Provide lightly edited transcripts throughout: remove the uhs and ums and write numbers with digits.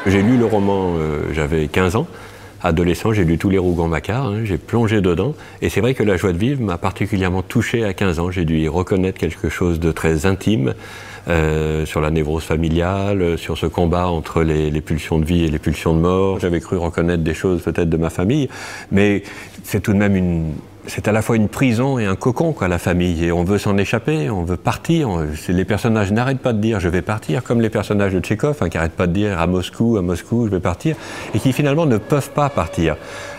J'ai lu le roman, j'avais 15 ans. Adolescent, j'ai lu tous les Rougon-Macquart, hein, j'ai plongé dedans. Et c'est vrai que La joie de vivre m'a particulièrement touché à 15 ans. J'ai dû y reconnaître quelque chose de très intime sur la névrose familiale, sur ce combat entre les pulsions de vie et les pulsions de mort. J'avais cru reconnaître des choses peut-être de ma famille, mais c'est tout de même c'est à la fois une prison et un cocon, quoi, la famille. Et on veut s'en échapper, on veut partir. Les personnages n'arrêtent pas de dire « je vais partir », comme les personnages de Tchekhov, hein, qui n'arrêtent pas de dire « à Moscou, je vais partir », et qui finalement ne peuvent pas partir.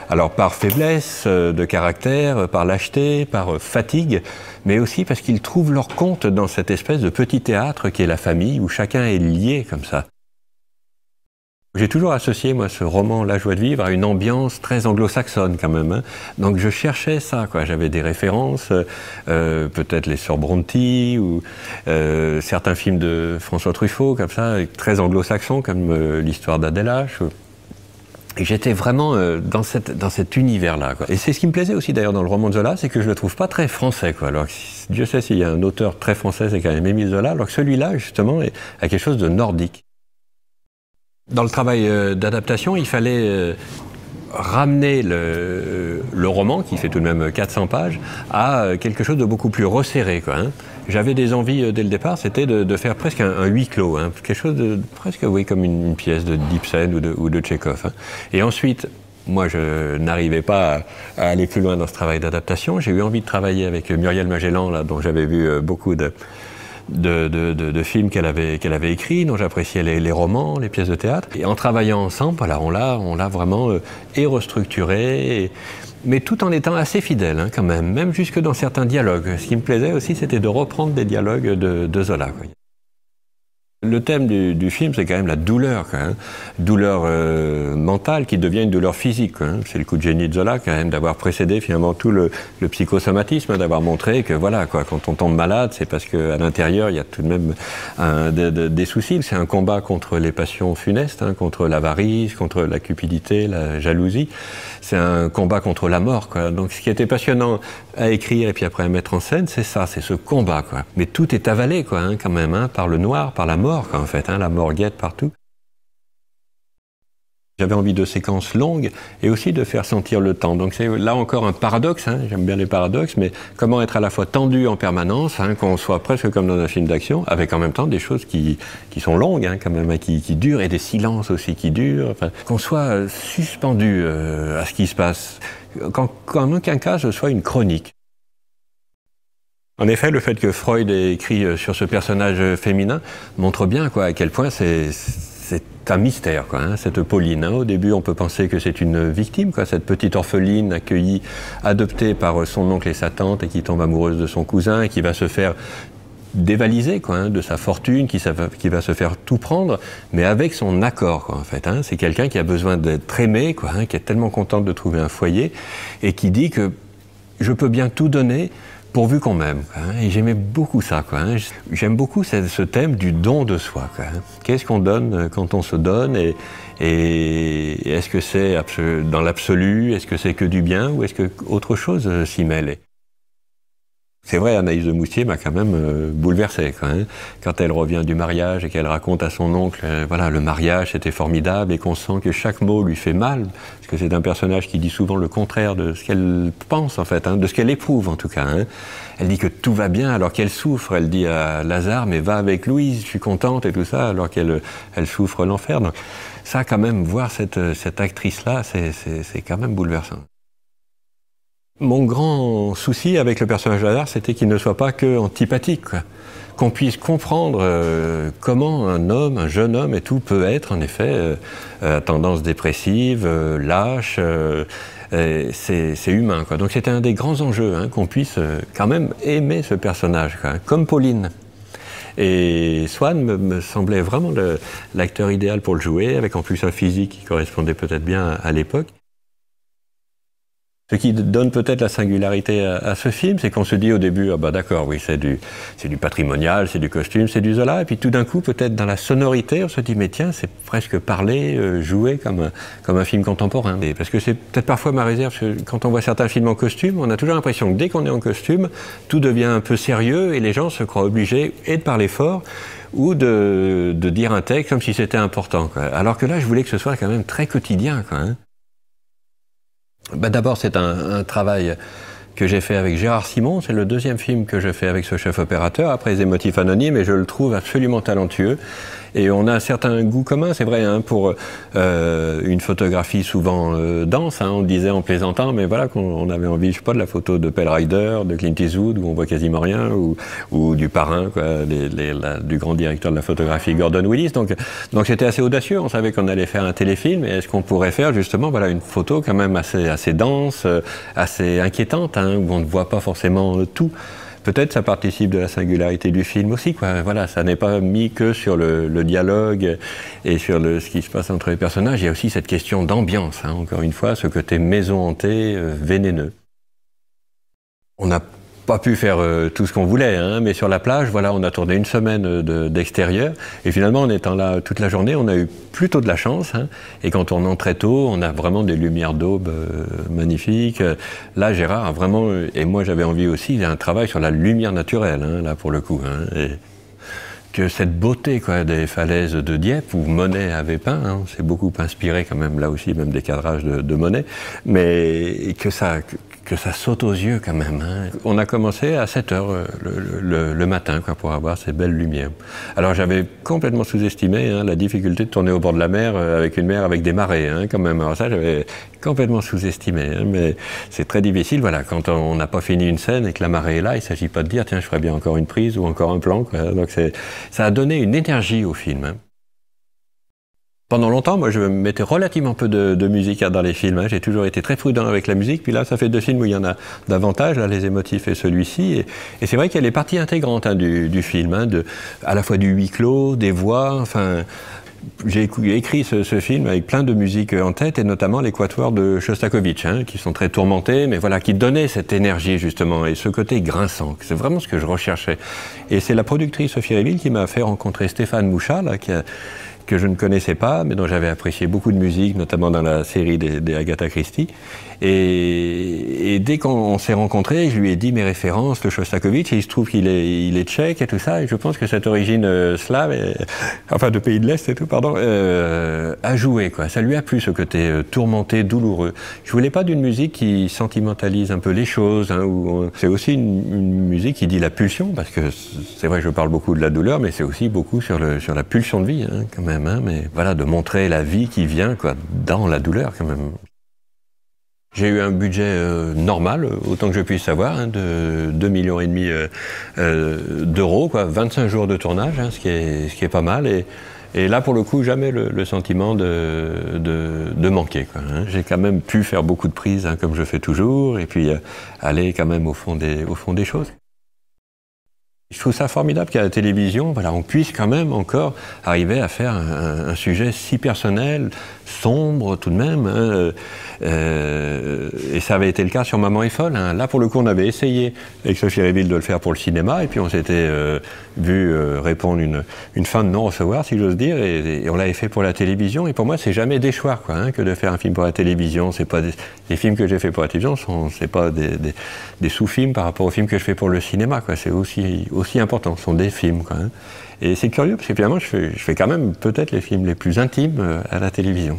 Alors par faiblesse de caractère, par lâcheté, par fatigue, mais aussi parce qu'ils trouvent leur compte dans cette espèce de petit théâtre qui est la famille, où chacun est lié comme ça. J'ai toujours associé, moi, ce roman La joie de vivre à une ambiance très anglo-saxonne, quand même. Hein. Donc je cherchais ça, quoi. J'avais des références, peut-être les Sœurs Brontë, ou certains films de François Truffaut, comme ça, très anglo-saxons, comme l'histoire d'Adèle H. Et j'étais vraiment dans cet univers-là, quoi. Et c'est ce qui me plaisait aussi, d'ailleurs, dans le roman de Zola, c'est que je le trouve pas très français, quoi. Alors, Dieu sait s'il y a un auteur très français, c'est quand même Émile Zola, alors que celui-là, justement, a quelque chose de nordique. Dans le travail d'adaptation, il fallait ramener le roman, qui fait tout de même 400 pages, à quelque chose de beaucoup plus resserré, quoi, hein. J'avais des envies dès le départ, c'était de faire presque un huis clos, hein, quelque chose de presque, oui, comme une pièce d'Ibsen ou de Tchekhov. Hein. Et ensuite, moi, je n'arrivais pas à aller plus loin dans ce travail d'adaptation. J'ai eu envie de travailler avec Muriel Magellan, là, dont j'avais vu beaucoup de films qu'elle avait écrits, dont j'appréciais les romans, les pièces de théâtre. Et en travaillant ensemble, voilà, on l'a vraiment restructuré, mais tout en étant assez fidèle, hein, quand même jusque dans certains dialogues. Ce qui me plaisait aussi, c'était de reprendre des dialogues de Zola, quoi. Le thème du film, c'est quand même la douleur, quoi, hein. Douleur mentale qui devient une douleur physique, quoi, hein. C'est le coup de génie de Zola, quand même, d'avoir précédé finalement tout le psychosomatisme, hein, d'avoir montré que voilà, quoi, quand on tombe malade, c'est parce qu'à l'intérieur, il y a tout de même des soucis. C'est un combat contre les passions funestes, hein, contre l'avarice, contre la cupidité, la jalousie. C'est un combat contre la mort, quoi. Donc ce qui était passionnant à écrire et puis après à mettre en scène, c'est ça, c'est ce combat, quoi. Mais tout est avalé, quoi, hein, quand même, hein, par le noir, par la mort, quoi, en fait, hein, la mort guette partout. J'avais envie de séquences longues et aussi de faire sentir le temps. Donc c'est là encore un paradoxe, hein, j'aime bien les paradoxes, mais comment être à la fois tendu en permanence, hein, qu'on soit presque comme dans un film d'action, avec en même temps des choses qui sont longues, hein, quand même, hein, qui durent, et des silences aussi qui durent, enfin, qu'on soit suspendu à ce qui se passe, qu'en aucun cas ce soit une chronique. En effet, le fait que Freud ait écrit sur ce personnage féminin montre bien, quoi, à quel point c'est un mystère, quoi, hein, cette Pauline. Hein. Au début, on peut penser que c'est une victime, quoi, cette petite orpheline accueillie, adoptée par son oncle et sa tante, et qui tombe amoureuse de son cousin, et qui va se faire dévaliser, quoi, hein, de sa fortune, qui va se faire tout prendre, mais avec son accord, quoi, en fait. Hein. C'est quelqu'un qui a besoin d'être aimé, quoi, hein, qui est tellement contente de trouver un foyer, et qui dit que je peux bien tout donner, pourvu qu'on m'aime, hein. Et j'aimais beaucoup ça, quoi, hein. J'aime beaucoup ce thème du don de soi, quoi, hein. Qu'est-ce qu'on donne quand on se donne, et est-ce que c'est dans l'absolu, est-ce que c'est que du bien, ou est-ce que autre chose s'y mêle? C'est vrai, Anaïs de Moustier m'a quand même bouleversé, quoi, hein. Quand elle revient du mariage et qu'elle raconte à son oncle, voilà, le mariage c'était formidable, et qu'on sent que chaque mot lui fait mal, parce que c'est un personnage qui dit souvent le contraire de ce qu'elle pense, en fait, hein, de ce qu'elle éprouve en tout cas, hein. Elle dit que tout va bien alors qu'elle souffre. Elle dit à Lazare, mais va avec Louise, je suis contente et tout ça, alors qu'elle souffre l'enfer. Donc ça, quand même, voir cette actrice-là, c'est quand même bouleversant. Mon grand souci avec le personnage de Lazare, c'était qu'il ne soit pas que antipathique, quoi. Qu'on puisse comprendre comment un jeune homme et tout, peut être, en effet, à tendance dépressive, lâche, c'est humain, quoi. Donc c'était un des grands enjeux, hein, qu'on puisse quand même aimer ce personnage, quoi, comme Pauline. Et Swann me semblait vraiment l'acteur idéal pour le jouer, avec en plus un physique qui correspondait peut-être bien à l'époque. Ce qui donne peut-être la singularité à ce film, c'est qu'on se dit au début, ah bah d'accord, oui, c'est du patrimonial, c'est du costume, c'est du Zola, et puis tout d'un coup, peut-être dans la sonorité, on se dit, mais tiens, c'est presque parlé, joué comme un film contemporain. Et parce que c'est peut-être parfois ma réserve, parce que quand on voit certains films en costume, on a toujours l'impression que dès qu'on est en costume, tout devient un peu sérieux, et les gens se croient obligés et de parler fort, ou de dire un texte comme si c'était important, quoi. Alors que là, je voulais que ce soit quand même très quotidien, quoi, hein. Ben d'abord, c'est un travail que j'ai fait avec Gérard Simon. C'est le deuxième film que je fais avec ce chef opérateur, après Les Émotifs Anonymes, et je le trouve absolument talentueux. Et on a un certain goût commun, c'est vrai, hein, pour une photographie souvent dense. Hein, on le disait en plaisantant, mais voilà, qu'on avait envie, je sais pas, de la photo de Pale Rider, de Clint Eastwood, où on voit quasiment rien, ou du Parrain, quoi, du grand directeur de la photographie, Gordon Willis. Donc c'était assez audacieux. On savait qu'on allait faire un téléfilm, et est-ce qu'on pourrait faire justement, voilà, une photo quand même assez dense, assez inquiétante, hein, où on ne voit pas forcément tout. Peut-être ça participe de la singularité du film aussi, quoi. Voilà, ça n'est pas mis que sur le dialogue et sur ce qui se passe entre les personnages. Il y a aussi cette question d'ambiance, hein, encore une fois, ce côté maison hantée, vénéneux. On n'a pas pu faire tout ce qu'on voulait, hein, mais sur la plage, voilà, on a tourné une semaine d'extérieur, et finalement, en étant là toute la journée, on a eu plutôt de la chance, hein, et quand on entre très tôt, on a vraiment des lumières d'aube magnifiques. Là, Gérard a vraiment, et moi j'avais envie aussi, il y a un travail sur la lumière naturelle, hein, là pour le coup, hein, et que cette beauté, quoi, des falaises de Dieppe, où Monet avait peint, hein, c'est beaucoup inspiré quand même, là aussi, même des cadrages de Monet, mais que ça saute aux yeux quand même, hein. On a commencé à 7 h le matin, quoi, pour avoir ces belles lumières. Alors j'avais complètement sous-estimé, hein, la difficulté de tourner au bord de la mer, avec une mer avec des marées, hein, quand même. Alors ça, j'avais complètement sous-estimé, hein, mais c'est très difficile, voilà, quand on n'a pas fini une scène et que la marée est là, il ne s'agit pas de dire, tiens, je ferais bien encore une prise ou encore un plan, quoi. Donc ça a donné une énergie au film, hein. Pendant longtemps, moi, je mettais relativement peu de musique dans les films, hein. J'ai toujours été très prudent avec la musique. Puis là, ça fait 2 films où il y en a davantage, là, Les Émotifs et celui-ci. Et c'est vrai qu'elle est partie intégrante, hein, du film, hein, à la fois du huis clos, des voix. Enfin, j'ai écrit ce film avec plein de musique en tête, et notamment les quatuors de Shostakovich, hein, qui sont très tourmentés, mais voilà, qui donnaient cette énergie justement, et ce côté grinçant. C'est vraiment ce que je recherchais. Et c'est la productrice Sophie Réville qui m'a fait rencontrer Stéphane Mouchat, là, que je ne connaissais pas, mais dont j'avais apprécié beaucoup de musique, notamment dans la série des Agatha Christie. Et dès qu'on s'est rencontrés, je lui ai dit mes références, le Shostakovich, et il se trouve qu'il est tchèque et tout ça, et je pense que cette origine slave, enfin de pays de l'Est et tout, pardon, a joué, quoi. Ça lui a plu, ce côté tourmenté, douloureux. Je voulais pas d'une musique qui sentimentalise un peu les choses, hein, c'est aussi une musique qui dit la pulsion, parce que c'est vrai que je parle beaucoup de la douleur, mais c'est aussi beaucoup sur la pulsion de vie, hein, quand même. Hein, mais voilà, de montrer la vie qui vient, quoi, dans la douleur quand même. J'ai eu un budget normal, autant que je puisse savoir, hein, de 2,5 millions d'euros, quoi, 25 jours de tournage, hein, ce qui est pas mal. Et là, pour le coup, jamais le sentiment de manquer, quoi, hein. J'ai quand même pu faire beaucoup de prises, hein, comme je fais toujours, et puis aller quand même au fond des choses. Je trouve ça formidable qu'à la télévision, voilà, on puisse quand même encore arriver à faire un sujet si personnel, sombre tout de même, hein, et ça avait été le cas sur Maman est folle, hein. Là, pour le coup, on avait essayé avec Sophie Réville de le faire pour le cinéma, et puis on s'était vu répondre une fin de non-recevoir, si j'ose dire, et on l'avait fait pour la télévision. Et pour moi, c'est jamais déchoir, quoi, hein, que de faire un film pour la télévision. C'est pas les films que j'ai fait pour la télévision, c'est pas des sous-films par rapport aux films que je fais pour le cinéma, quoi. C'est aussi important, ce sont des films, quoi, hein. Et c'est curieux, parce que finalement, je fais quand même peut-être les films les plus intimes à la télévision.